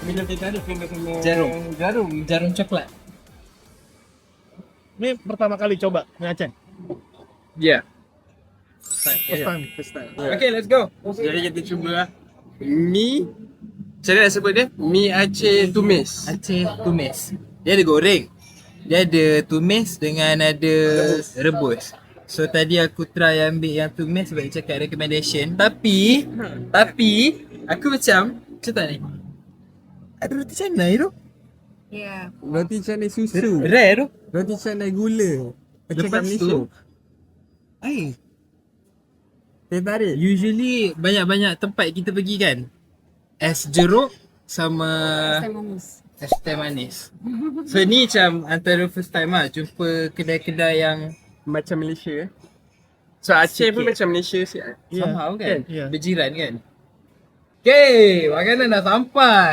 Bila kita ada kena Jarum coklat. Ni pertama kali coba mi Aceh. Ya. First time. Okay, let's go. Jadi kita cuba lah. Mi, macam mana nak sebut dia? Mi Aceh tumis. Aceh tumis. Dia ada goreng. Dia ada tumis dengan ada rebus. So tadi aku try ambil yang tumis sebab dia cakap recommendation. Tapi aku macam tak ni. Ada roti canai tu. Ya. Roti canai susu. Rare tu. Roti canai gula. Lepas tu air. Teh tarik. Usually banyak-banyak tempat kita pergi kan. Es jeruk sama Teh manis. es teh manis. So ni macam antara first time lah jumpa kedai-kedai yang Macam Malaysia. So Aceh pun Sikit. macam Malaysia sikit. somehow kan, Yeah. berjiran kan. Okay, makanan dah sampai.